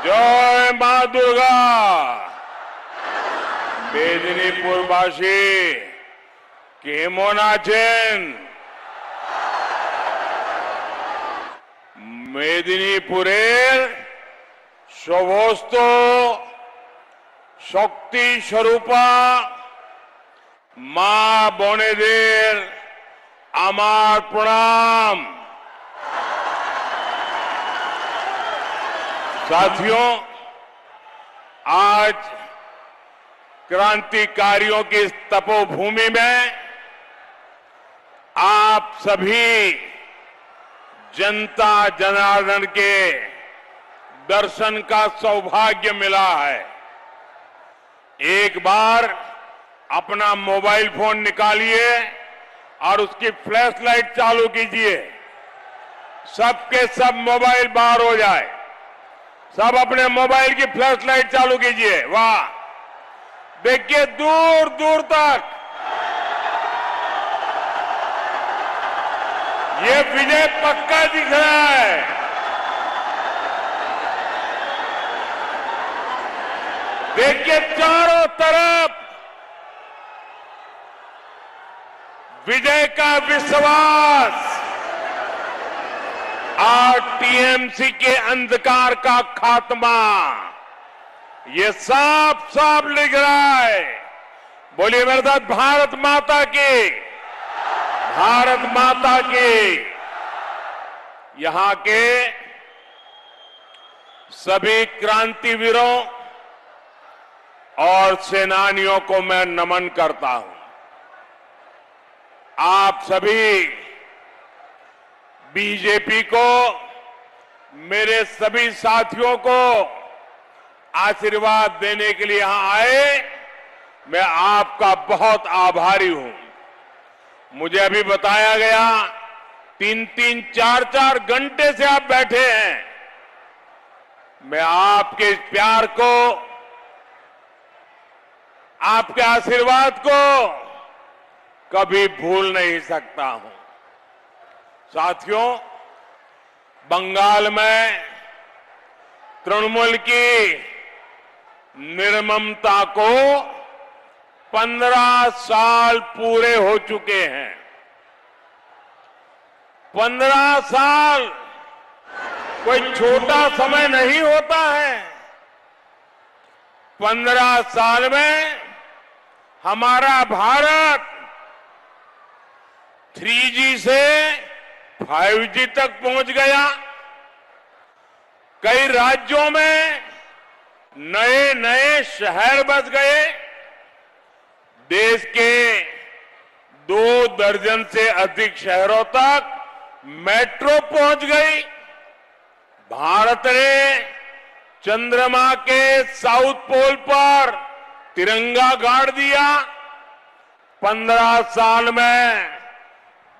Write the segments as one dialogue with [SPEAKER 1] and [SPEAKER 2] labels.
[SPEAKER 1] जय मां दुर्गा। मेदिनीपुरबासी केमन आছেন? মেদিনীপুরের সমস্ত শক্তি স্বরূপা মা বোনেদের আমার প্রणाम। साथियों, आज क्रांतिकारियों की इस तपोभूमि में आप सभी जनता जनार्दन के दर्शन का सौभाग्य मिला है। एक बार अपना मोबाइल फोन निकालिए और उसकी फ्लैश लाइट चालू कीजिए। सबके सब मोबाइल बाहर हो जाए। सब अपने मोबाइल की फ्लैश लाइट चालू कीजिए। वाह, देखिए दूर दूर तक ये विजय पक्का दिख रहा है। देखिए चारों तरफ विजय का विश्वास और टीएमसी के अंधकार का खात्मा, ये साफ साफ लिख रहा है। बोलिए मेरे साथ, भारत माता की, भारत माता की। यहां के सभी क्रांतिवीरों और सेनानियों को मैं नमन करता हूं। आप सभी बीजेपी को, मेरे सभी साथियों को आशीर्वाद देने के लिए यहां आए, मैं आपका बहुत आभारी हूं। मुझे अभी बताया गया 3-3, 4-4 घंटे से आप बैठे हैं। मैं आपके इस प्यार को, आपके आशीर्वाद को कभी भूल नहीं सकता हूं। साथियों, बंगाल में तृणमूल की निर्ममता को 15 साल पूरे हो चुके हैं। 15 साल कोई छोटा समय नहीं होता है। 15 साल में हमारा भारत 3G से 5G तक पहुंच गया। कई राज्यों में नए नए शहर बस गए। देश के 2 दर्जन से अधिक शहरों तक मेट्रो पहुंच गई। भारत ने चंद्रमा के साउथ पोल पर तिरंगा गाड़ दिया। 15 साल में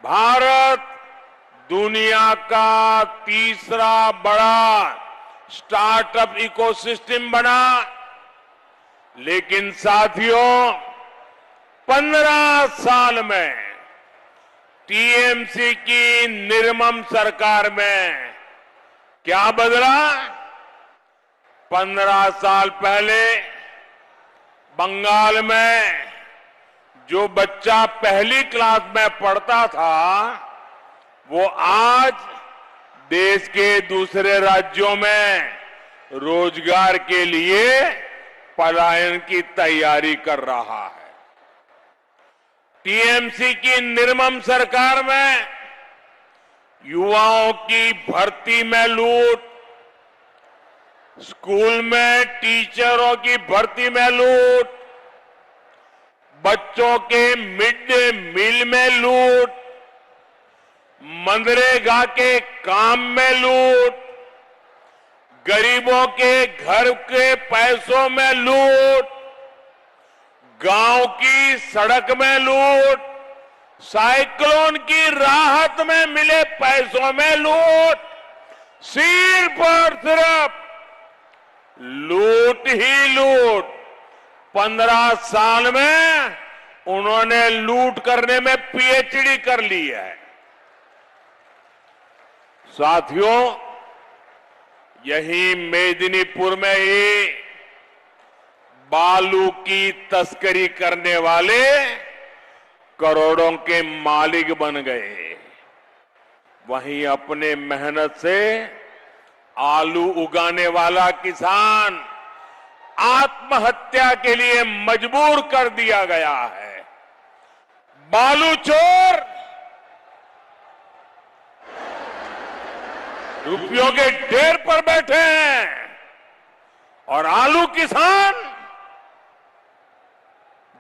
[SPEAKER 1] भारत दुनिया का तीसरा बड़ा स्टार्टअप इकोसिस्टम बना। लेकिन साथियों, 15 साल में टीएमसी की निर्मम सरकार में क्या बदला? 15 साल पहले बंगाल में जो बच्चा पहली क्लास में पढ़ता था, वो आज देश के दूसरे राज्यों में रोजगार के लिए पलायन की तैयारी कर रहा है। टीएमसी की निर्मम सरकार में युवाओं की भर्ती में लूट, स्कूल में टीचरों की भर्ती में लूट, बच्चों के मिड डे मील में लूट, मनरेगा के काम में लूट, गरीबों के घर के पैसों में लूट, गांव की सड़क में लूट, साइक्लोन की राहत में मिले पैसों में लूट, सिर्फ और सिर्फ लूट ही लूट। 15 साल में उन्होंने लूट करने में पीएचडी कर ली है। साथियों, यही मेदिनीपुर में ही बालू की तस्करी करने वाले करोड़ों के मालिक बन गए। वहीं अपने मेहनत से आलू उगाने वाला किसान आत्महत्या के लिए मजबूर कर दिया गया है। बालू चोर रुपयों के ढेर पर बैठे हैं और आलू किसान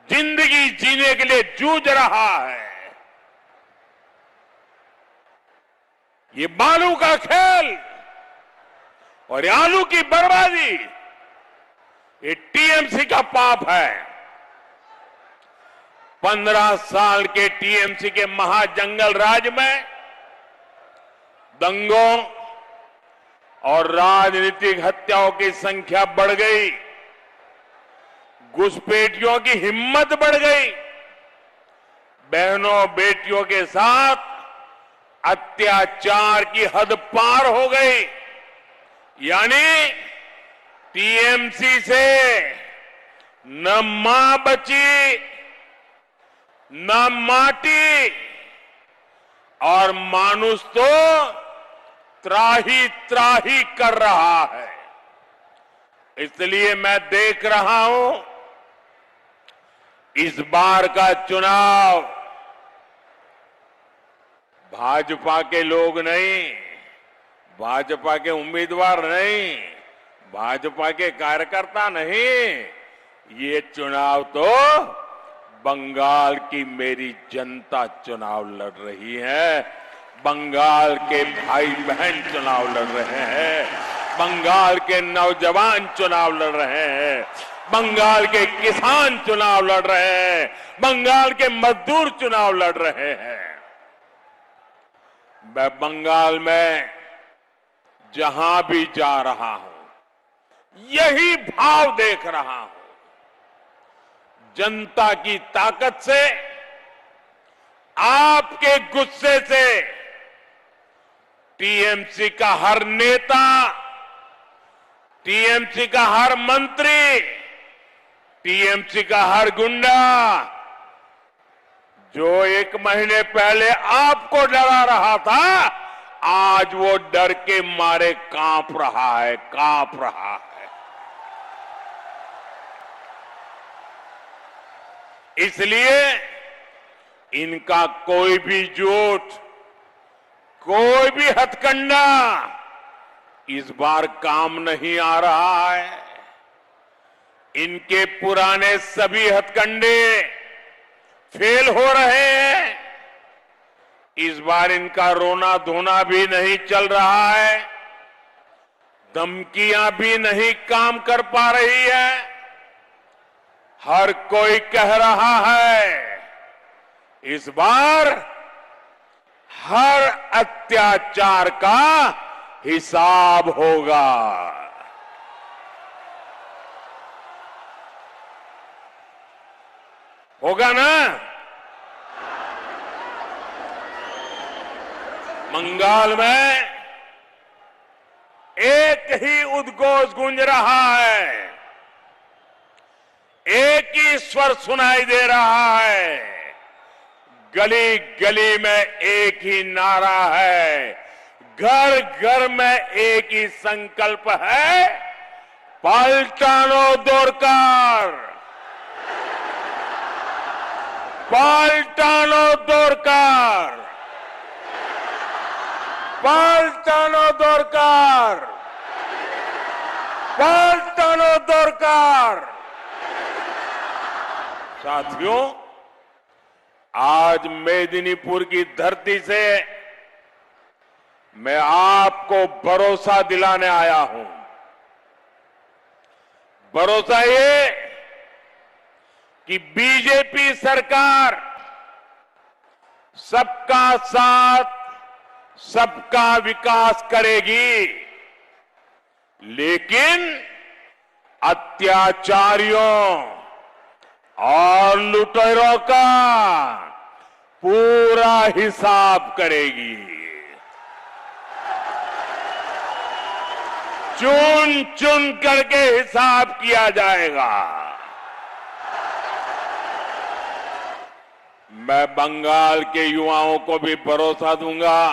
[SPEAKER 1] जिंदगी जीने के लिए जूझ रहा है। ये बालू का खेल और आलू की बर्बादी ये टीएमसी का पाप है। 15 साल के टीएमसी के महाजंगल राज में दंगों और राजनीतिक हत्याओं की संख्या बढ़ गई, घुसपैठियों की हिम्मत बढ़ गई, बहनों बेटियों के साथ अत्याचार की हद पार हो गई। यानी टीएमसी से न मां बची, न माटी और मानुष तो त्राही त्राही कर रहा है। इसलिए मैं देख रहा हूं इस बार का चुनाव भाजपा के लोग नहीं, भाजपा के उम्मीदवार नहीं, भाजपा के कार्यकर्ता नहीं, ये चुनाव तो बंगाल की मेरी जनता चुनाव लड़ रही है। बंगाल के भाई बहन चुनाव लड़ रहे हैं, बंगाल के नौजवान चुनाव लड़ रहे हैं, बंगाल के किसान चुनाव लड़ रहे हैं, बंगाल के मजदूर चुनाव लड़ रहे हैं। मैं बंगाल में जहां भी जा रहा हूं यही भाव देख रहा हूं। जनता की ताकत से, आपके गुस्से से टीएमसी का हर नेता, टीएमसी का हर मंत्री, टीएमसी का हर गुंडा जो 1 महीने पहले आपको डरा रहा था, आज वो डर के मारे कांप रहा है, कांप रहा है। इसलिए इनका कोई भी झूठ, कोई भी हथकंडा इस बार काम नहीं आ रहा है। इनके पुराने सभी हथकंडे फेल हो रहे हैं। इस बार इनका रोना धोना भी नहीं चल रहा है, धमकियां भी नहीं काम कर पा रही है। हर कोई कह रहा है इस बार हर अत्याचार का हिसाब होगा। होगा ना? बंगाल में एक ही उद्घोष गूंज रहा है, एक ही स्वर सुनाई दे रहा है, गली गली में एक ही नारा है, घर घर में एक ही संकल्प है, पलटानो दोरकार, पलटानो दोरकार, पलटानो दोरकार, पलटानो दोरकार। साथियों, आज मेदिनीपुर की धरती से मैं आपको भरोसा दिलाने आया हूं। भरोसा ये कि बीजेपी सरकार सबका साथ, सबका विकास करेगी, लेकिन अत्याचारियों और लुटेरों का पूरा हिसाब करेगी। चुन चुन करके हिसाब किया जाएगा। मैं बंगाल के युवाओं को भी भरोसा दूंगा,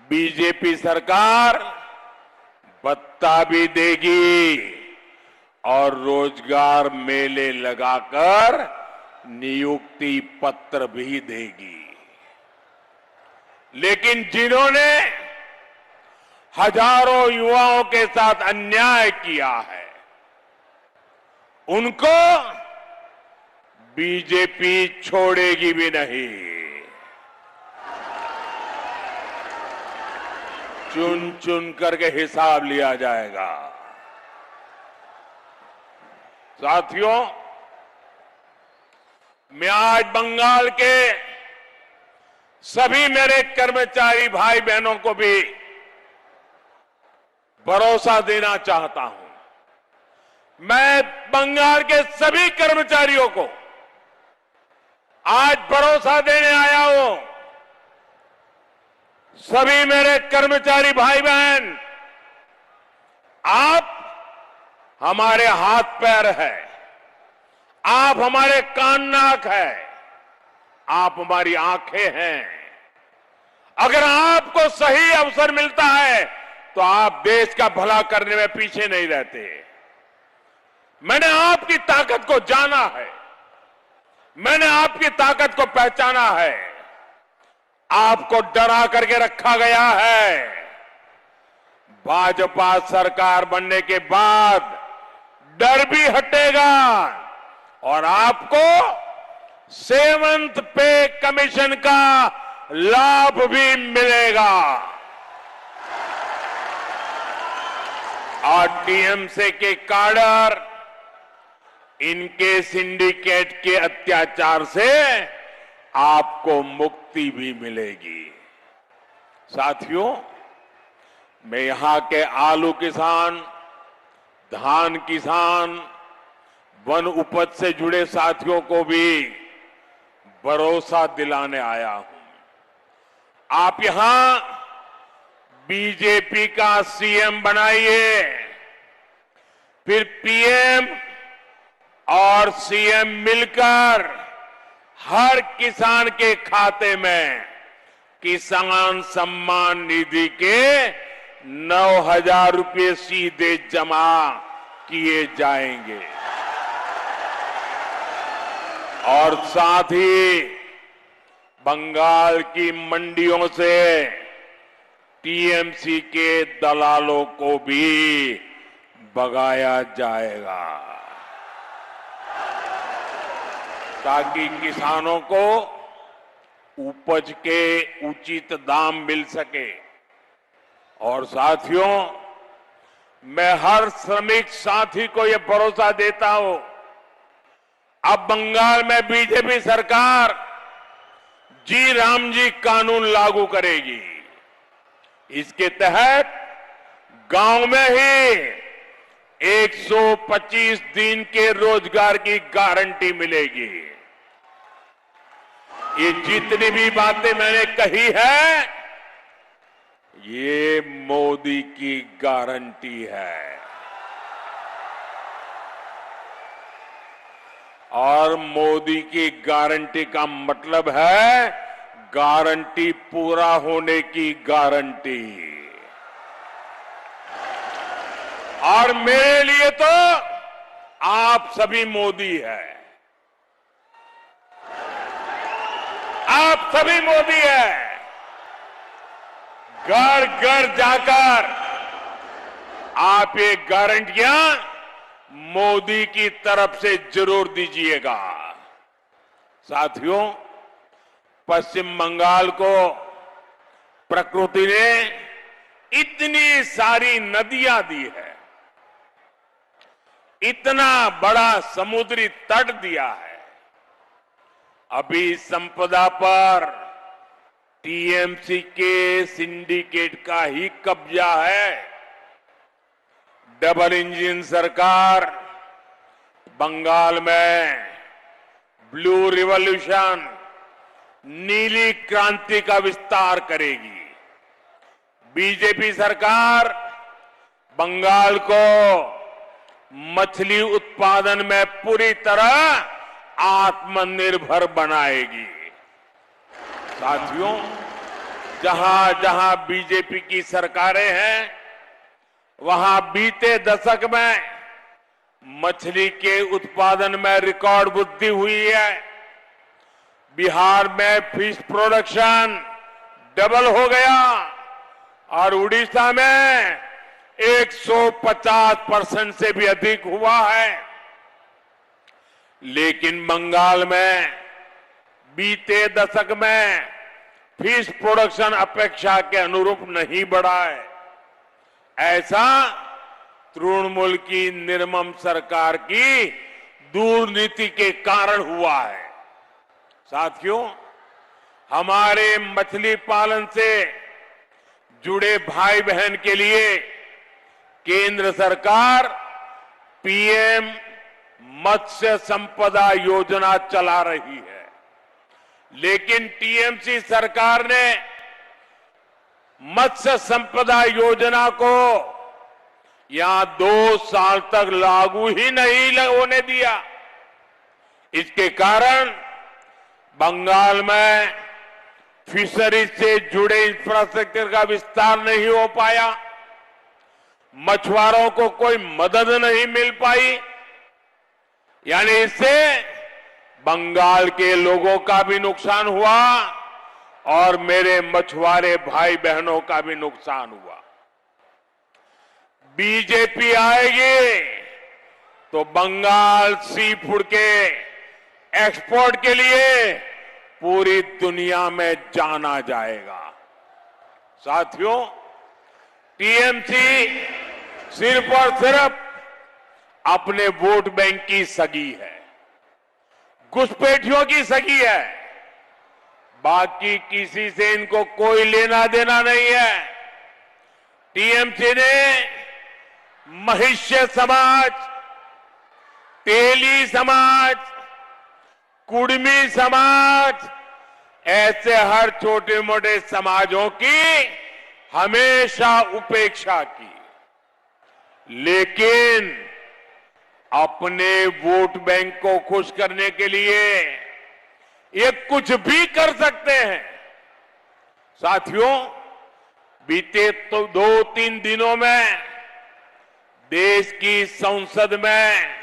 [SPEAKER 1] बीजेपी सरकार भत्ता भी देगी और रोजगार मेले लगाकर नियुक्ति पत्र भी देगी। लेकिन जिन्होंने हजारों युवाओं के साथ अन्याय किया है, उनको बीजेपी छोड़ेगी भी नहीं। चुन चुन करके हिसाब लिया जाएगा। साथियों, मैं आज बंगाल के सभी मेरे कर्मचारी भाई बहनों को भी भरोसा देना चाहता हूं। मैं बंगाल के सभी कर्मचारियों को आज भरोसा देने आया हूं। सभी मेरे कर्मचारी भाई बहन, आप हमारे हाथ पैर है, आप हमारे कान नाक है, आप हमारी आंखें हैं। अगर आपको सही अवसर मिलता है तो आप देश का भला करने में पीछे नहीं रहते। मैंने आपकी ताकत को जाना है, मैंने आपकी ताकत को पहचाना है। आपको डरा करके रखा गया है। भाजपा सरकार बनने के बाद डर भी हटेगा और आपको सेवंथ पे कमीशन का लाभ भी मिलेगा। और टीएमसी के काडर, इनके सिंडिकेट के अत्याचार से आपको मुक्ति भी मिलेगी। साथियों, मैं यहां के आलू किसान, धान किसान, वन उपज से जुड़े साथियों को भी भरोसा दिलाने आया हूं। आप यहां बीजेपी का सीएम बनाइए, फिर पीएम और सीएम मिलकर हर किसान के खाते में किसान सम्मान निधि के 9,000 रुपये सीधे जमा किए जाएंगे। और साथ ही बंगाल की मंडियों से टीएमसी के दलालों को भी भगाया जाएगा, ताकि किसानों को उपज के उचित दाम मिल सके। और साथियों, मैं हर श्रमिक साथी को यह भरोसा देता हूं, अब बंगाल में बीजेपी सरकार जी राम जी कानून लागू करेगी। इसके तहत गांव में ही 125 दिन के रोजगार की गारंटी मिलेगी। ये जितनी भी बातें मैंने कही है, ये मोदी की गारंटी है। और मोदी की गारंटी का मतलब है गारंटी पूरा होने की गारंटी। और मेरे लिए तो आप सभी मोदी है, आप सभी मोदी है। घर घर जाकर आप ये गारंटियां मोदी की तरफ से जरूर दीजिएगा। साथियों, पश्चिम बंगाल को प्रकृति ने इतनी सारी नदियां दी है, इतना बड़ा समुद्री तट दिया है। अभी संपदा पर टीएमसी के सिंडिकेट का ही कब्जा है। डबल इंजन सरकार बंगाल में ब्लू रिवॉल्यूशन, नीली क्रांति का विस्तार करेगी। बीजेपी सरकार बंगाल को मछली उत्पादन में पूरी तरह आत्मनिर्भर बनाएगी। साथियों, जहां जहां बीजेपी की सरकारें हैं, वहां बीते दशक में मछली के उत्पादन में रिकॉर्ड वृद्धि हुई है। बिहार में फिश प्रोडक्शन डबल हो गया और उड़ीसा में 150% से भी अधिक हुआ है। लेकिन बंगाल में बीते दशक में फिश प्रोडक्शन अपेक्षा के अनुरूप नहीं बढ़ा है। ऐसा तृणमूल की निर्मम सरकार की दूरनीति के कारण हुआ है। साथियों, हमारे मछली पालन से जुड़े भाई बहन के लिए केंद्र सरकार पीएम मत्स्य संपदा योजना चला रही है। लेकिन टीएमसी सरकार ने मत्स्य संपदा योजना को यहां 2 साल तक लागू ही नहीं होने दिया। इसके कारण बंगाल में फिशरीज से जुड़े इंफ्रास्ट्रक्चर का विस्तार नहीं हो पाया, मछुआरों को कोई मदद नहीं मिल पाई। यानी इससे बंगाल के लोगों का भी नुकसान हुआ और मेरे मछुआरे भाई बहनों का भी नुकसान हुआ। बीजेपी आएगी तो बंगाल सी फूड के एक्सपोर्ट के लिए पूरी दुनिया में जाना जाएगा। साथियों, टीएमसी सिर्फ और सिर्फ अपने वोट बैंक की सगी है, घुसपैठियों की सगी है। बाकी किसी से इनको कोई लेना देना नहीं है। टीएमसी ने महिष्य समाज, तेली समाज, कुड़मी समाज, ऐसे हर छोटे मोटे समाजों की हमेशा उपेक्षा की। लेकिन अपने वोट बैंक को खुश करने के लिए ये कुछ भी कर सकते हैं। साथियों, बीते तो 2-3 दिनों में देश की संसद में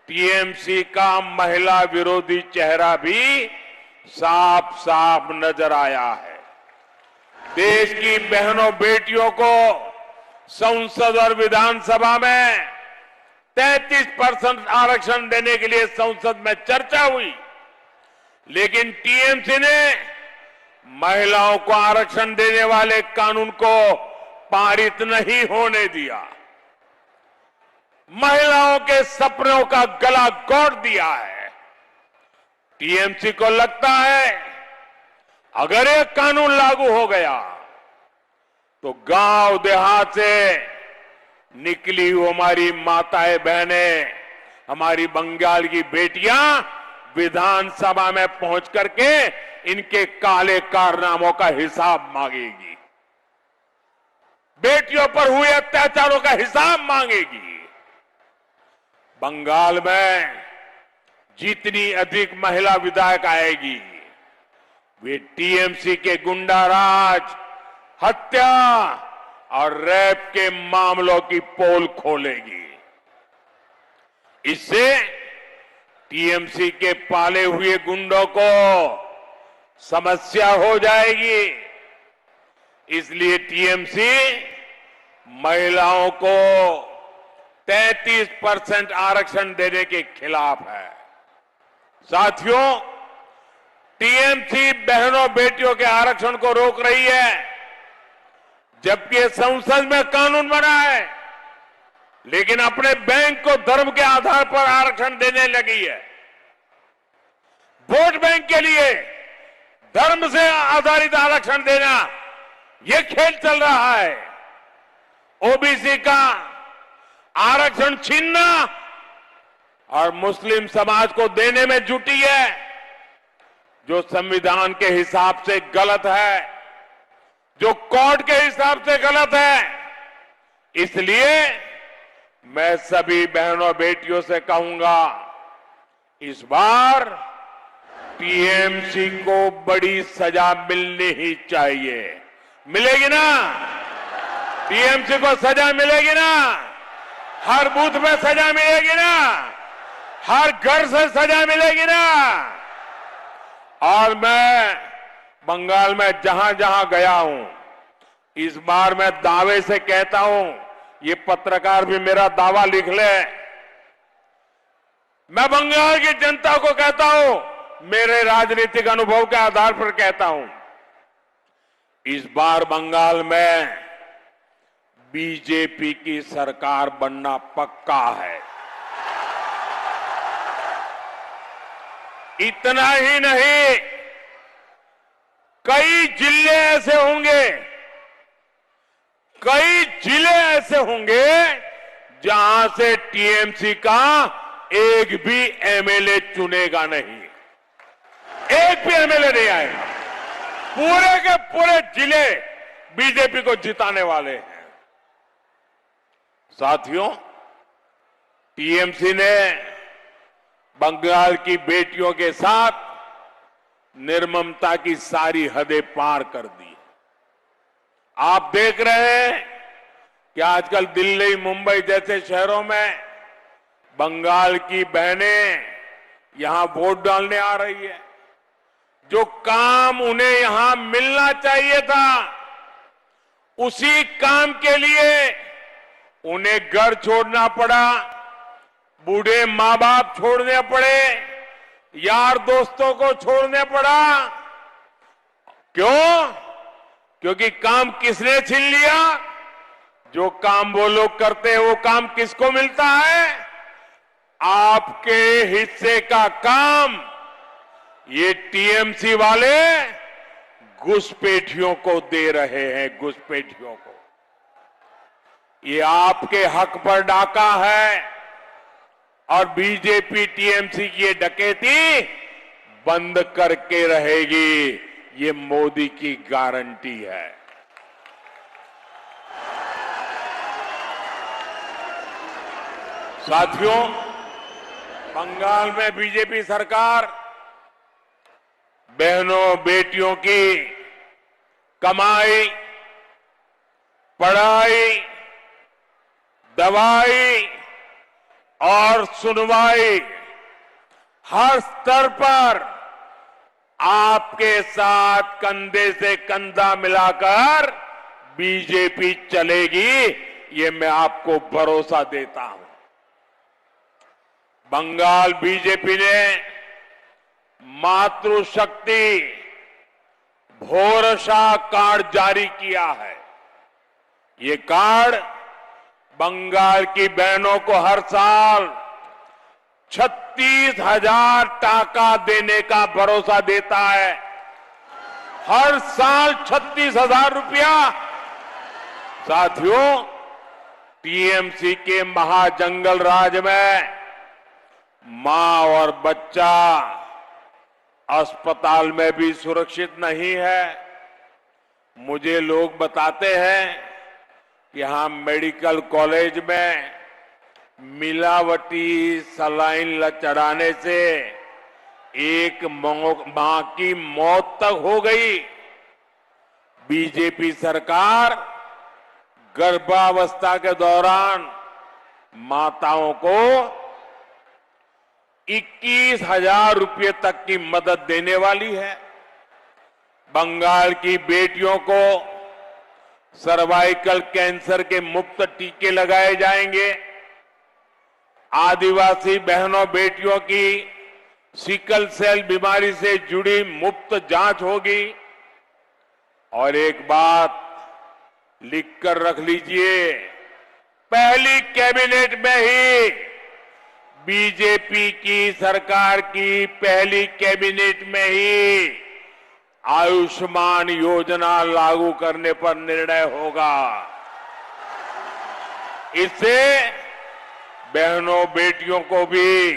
[SPEAKER 1] टीएमसी का महिला विरोधी चेहरा भी साफ साफ नजर आया है। देश की बहनों बेटियों को संसद और विधानसभा में 33% आरक्षण देने के लिए संसद में चर्चा हुई, लेकिन टीएमसी ने महिलाओं को आरक्षण देने वाले कानून को पारित नहीं होने दिया। महिलाओं के सपनों का गला घोट दिया है। टीएमसी को लगता है अगर ये कानून लागू हो गया तो गांव देहात से निकली हुई हमारी माताएं बहनें, हमारी बंगाल की बेटियां विधानसभा में पहुंच करके इनके काले कारनामों का हिसाब मांगेगी, बेटियों पर हुए अत्याचारों का हिसाब मांगेगी। बंगाल में जितनी अधिक महिला विधायक आएगी, वे टीएमसी के गुंडाराज, हत्या और रेप के मामलों की पोल खोलेगी। इससे टीएमसी के पाले हुए गुंडों को समस्या हो जाएगी। इसलिए टीएमसी महिलाओं को 33% आरक्षण देने के खिलाफ है। साथियों, टीएमसी बहनों बेटियों के आरक्षण को रोक रही है, जबकि संसद में कानून बना है, लेकिन अपने बैंक को धर्म के आधार पर आरक्षण देने लगी है। वोट बैंक के लिए धर्म से आधारित आरक्षण देना, यह खेल चल रहा है। ओबीसी का आरक्षण छीनना और मुस्लिम समाज को देने में जुटी है, जो संविधान के हिसाब से गलत है, जो कोर्ट के हिसाब से गलत है। इसलिए मैं सभी बहनों बेटियों से कहूंगा, इस बार टीएमसी को बड़ी सजा मिलनी ही चाहिए। मिलेगी ना? टीएमसी को सजा मिलेगी ना? हर बूथ में सजा मिलेगी ना? हर घर से सजा मिलेगी ना? और मैं बंगाल में जहां जहां गया हूं, इस बार मैं दावे से कहता हूं, ये पत्रकार भी मेरा दावा लिख ले, मैं बंगाल की जनता को कहता हूं, मेरे राजनीतिक अनुभव के आधार पर कहता हूं, इस बार बंगाल में बीजेपी की सरकार बनना पक्का है। इतना ही नहीं, कई जिले ऐसे होंगे, कई जिले ऐसे होंगे जहां से टीएमसी का एक भी एमएलए चुनेगा नहीं, एक भी एमएलए नहीं आएगा। पूरे के पूरे जिले बीजेपी को जिताने वाले हैं। साथियों, टीएमसी ने बंगाल की बेटियों के साथ निर्ममता की सारी हदें पार कर दी। आप देख रहे हैं कि आजकल दिल्ली, मुंबई जैसे शहरों में बंगाल की बहनें यहां वोट डालने आ रही है। जो काम उन्हें यहां मिलना चाहिए था, उसी काम के लिए उन्हें घर छोड़ना पड़ा, बूढ़े मां बाप छोड़ने पड़े, यार दोस्तों को छोड़ने पड़ा। क्यों? क्योंकि काम किसने छीन लिया? जो काम वो लोग करते हैं, वो काम किसको मिलता है? आपके हिस्से का काम ये टीएमसी वाले घुसपैठियों को दे रहे हैं, घुसपैठियों को। ये आपके हक पर डाका है और बीजेपी टीएमसी की ये डकैती बंद करके रहेगी, ये मोदी की गारंटी है। साथियों, बंगाल में बीजेपी सरकार बहनों बेटियों की कमाई, पढ़ाई, दवाई और सुनवाई हर स्तर पर आपके साथ कंधे से कंधा मिलाकर बीजेपी चलेगी, ये मैं आपको भरोसा देता हूं। बंगाल बीजेपी ने मातृशक्ति भरोसा कार्ड जारी किया है। ये कार्ड बंगाल की बहनों को हर साल 36,000 टाका देने का भरोसा देता है। हर साल 36,000 रुपया। साथियों, टीएमसी के महाजंगल राज में मां और बच्चा अस्पताल में भी सुरक्षित नहीं है। मुझे लोग बताते हैं, यहां मेडिकल कॉलेज में मिलावटी सलाइन चढ़ाने से एक मां की मौत तक हो गई। बीजेपी सरकार गर्भावस्था के दौरान माताओं को 21,000 रुपये तक की मदद देने वाली है। बंगाल की बेटियों को सर्वाइकल कैंसर के मुफ्त टीके लगाए जाएंगे। आदिवासी बहनों बेटियों की सिकल सेल बीमारी से जुड़ी मुफ्त जांच होगी। और एक बात लिखकर रख लीजिए, पहली कैबिनेट में ही बीजेपी की सरकार की पहली कैबिनेट में ही आयुष्मान योजना लागू करने पर निर्णय होगा। इससे बहनों बेटियों को भी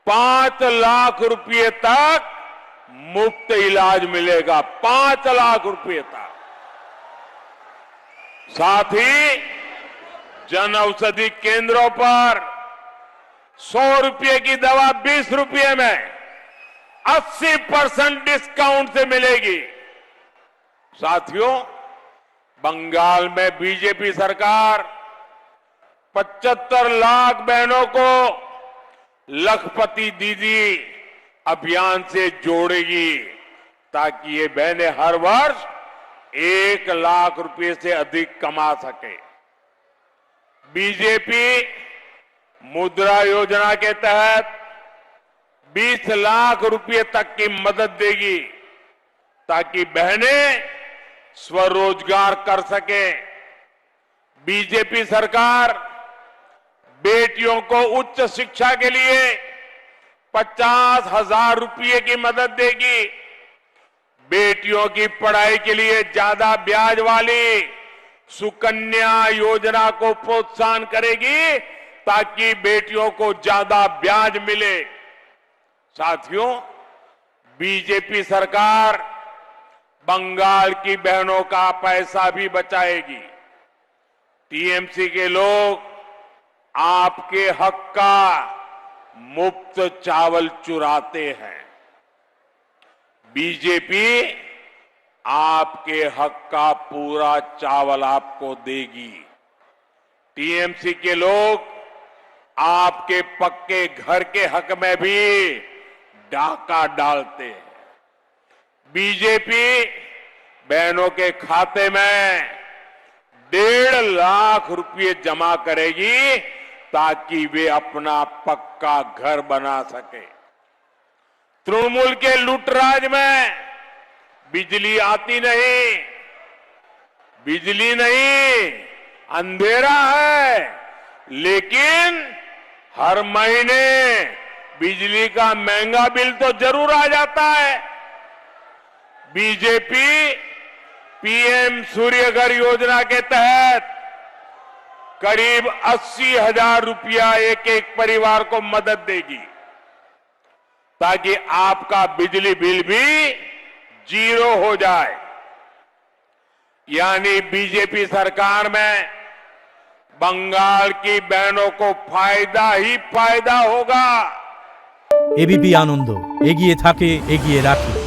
[SPEAKER 1] 5 लाख रुपए तक मुफ्त इलाज मिलेगा। 5 लाख रुपए तक। साथ ही जन औषधि केंद्रों पर 100 रुपये की दवा 20 रुपये में 80% डिस्काउंट से मिलेगी। साथियों, बंगाल में बीजेपी सरकार 75 लाख बहनों को लखपति दीदी अभियान से जोड़ेगी ताकि ये बहनें हर वर्ष 1 लाख रुपए से अधिक कमा सके। बीजेपी मुद्रा योजना के तहत 20 लाख रुपए तक की मदद देगी ताकि बहनें स्वरोजगार कर सकें। बीजेपी सरकार बेटियों को उच्च शिक्षा के लिए 50,000 रुपये की मदद देगी। बेटियों की पढ़ाई के लिए ज्यादा ब्याज वाली सुकन्या योजना को प्रोत्साहन करेगी ताकि बेटियों को ज्यादा ब्याज मिले। साथियों, बीजेपी सरकार बंगाल की बहनों का पैसा भी बचाएगी। टीएमसी के लोग आपके हक का मुफ्त चावल चुराते हैं। बीजेपी आपके हक का पूरा चावल आपको देगी। टीएमसी के लोग आपके पक्के घर के हक में भी डाका डालते हैं। बीजेपी बहनों के खाते में 1.5 लाख रुपए जमा करेगी ताकि वे अपना पक्का घर बना सके। तृणमूल के लूटराज में बिजली आती नहीं, बिजली नहीं, अंधेरा है, लेकिन हर महीने बिजली का महंगा बिल तो जरूर आ जाता है। बीजेपी पीएम सूर्यघर योजना के तहत करीब 80,000 रुपया एक एक परिवार को मदद देगी ताकि आपका बिजली बिल भी 0 हो जाए। यानी बीजेपी सरकार में बंगाल की बहनों को फायदा ही फायदा होगा।
[SPEAKER 2] एबीपी आनंद एगिए थाके एगिए राखे।